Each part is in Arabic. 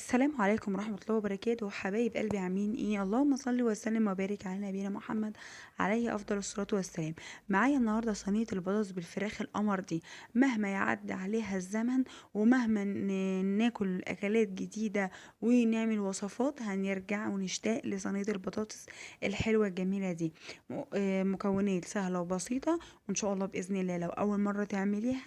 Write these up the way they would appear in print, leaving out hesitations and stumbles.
السلام عليكم ورحمة الله وبركاته، حبايب قلبي عاملين ايه؟ اللهم صل وسلم وبارك على نبينا محمد عليه افضل الصلاة والسلام. معايا النهارده صينية البطاطس بالفراخ القمر دي. مهما يعدي عليها الزمن ومهما ناكل اكلات جديدة ونعمل وصفات هنرجع ونشتاق لصينية البطاطس الحلوة الجميلة دي. مكونات سهلة وبسيطة، وان شاء الله باذن الله لو اول مرة تعمليها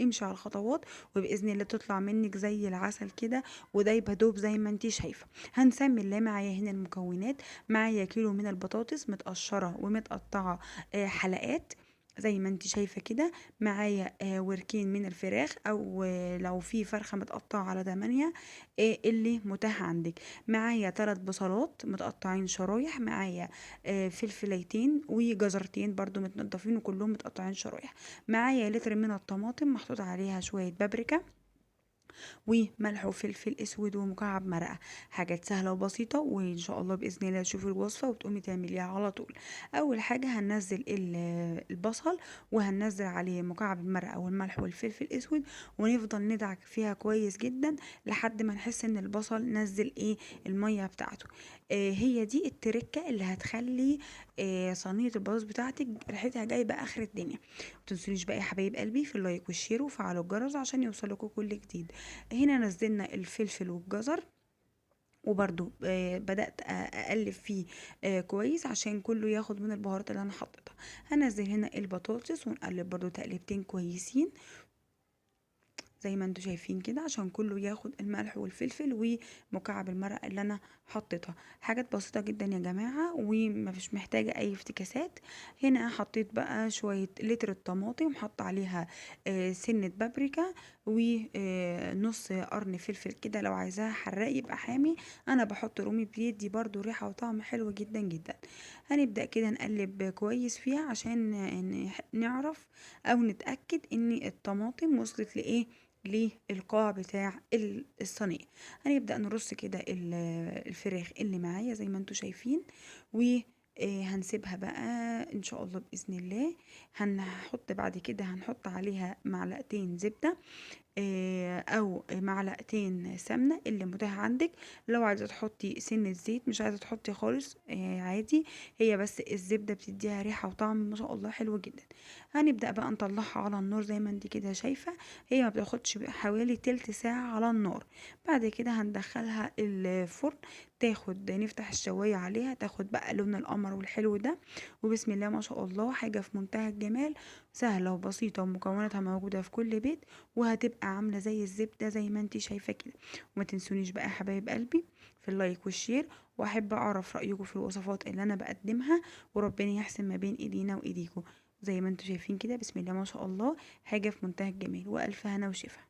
امشي على الخطوات، وباذن الله تطلع منك زي العسل كده ودايبه دوب زي ما انتي شايفه. هنسمي الله. معايا هنا المكونات: معايا كيلو من البطاطس متقشره ومتقطعه حلقات زي ما انت شايفه كده. معايا وركين من الفراخ، او لو في فرخه متقطعه على 8 اللي متاح عندك. معايا 3 بصلات متقطعين شرايح. معايا فلفليتين وجزرتين برضو متنضفين وكلهم متقطعين شرايح. معايا لتر من الطماطم محطوط عليها شويه بابريكا وملح وفلفل اسود ومكعب مرقه. حاجات سهله وبسيطه، وان شاء الله باذن الله تشوفي الوصفه وتقومي تعمليها على طول. اول حاجه هننزل البصل، وهننزل عليه مكعب المرقه والملح والفلفل الاسود، ونفضل ندعك فيها كويس جدا لحد ما نحس ان البصل نزل الميه بتاعته. هي دي التركه اللي هتخلي صينيه البطاطس بتاعتك ريحتها جايبه اخر الدنيا. متنسونيش بقى يا حبايب قلبي في اللايك والشير وفعلوا الجرس عشان يوصلكوا كل جديد. هنا نزلنا الفلفل والجزر، وبرضو بدأت أقلب فيه كويس عشان كله ياخد من البهارات اللي أنا حطيتها. هنزل هنا البطاطس ونقلب برضو تقلبتين كويسين زي ما انتوا شايفين كده عشان كله ياخد الملح والفلفل ومكعب المرق اللي انا حطيتها. حاجات بسيطة جدا يا جماعة ومفيش محتاجة اي افتكاسات. هنا حطيت بقى شوية لتر الطماطم، حط عليها سنة بابريكا ونص قرن فلفل كده، لو عايزاها حراق يبقى حامي. انا بحط رومي بيدي برضو ريحة وطعم حلو جدا جدا. هنبدأ كده نقلب كويس فيها عشان نعرف او نتأكد ان الطماطم وصلت لايه، للقاع بتاع الصينية. هنبدأ نرص كده الفراخ اللي معايا زي ما انتوا شايفين، و هنسيبها بقى ان شاء الله بإذن الله. هنحط بعد كده هنحط عليها معلقتين زبدة او معلقتين سمنه اللي متاح عندك. لو عايزه تحطي سنه زيت، مش عايزه تحطي خالص عادي. هي بس الزبده بتديها ريحه وطعم ما شاء الله حلو جدا. هنبدا بقى نطلعها على النار زي ما انت كده شايفه. هي ما بتاخدش حوالي تلت ساعه على النار. بعد كده هندخلها الفرن، نفتح الشوايه عليها تاخد بقى لون القمر والحلو ده. وبسم الله ما شاء الله، حاجه في منتهى الجمال، سهله وبسيطه ومكوناتها موجوده في كل بيت، وهتبقى عاملة زي الزبدة زي ما انتي شايفة كده. وما تنسونيش بقى يا حبايب قلبي في اللايك والشير، واحب اعرف رأيكم في الوصفات اللي انا بقدمها، وربنا يحسن ما بين ايدينا وايديكم. زي ما انتوا شايفين كده بسم الله ما شاء الله، حاجة في منتهى الجمال، والف هنا وشفا.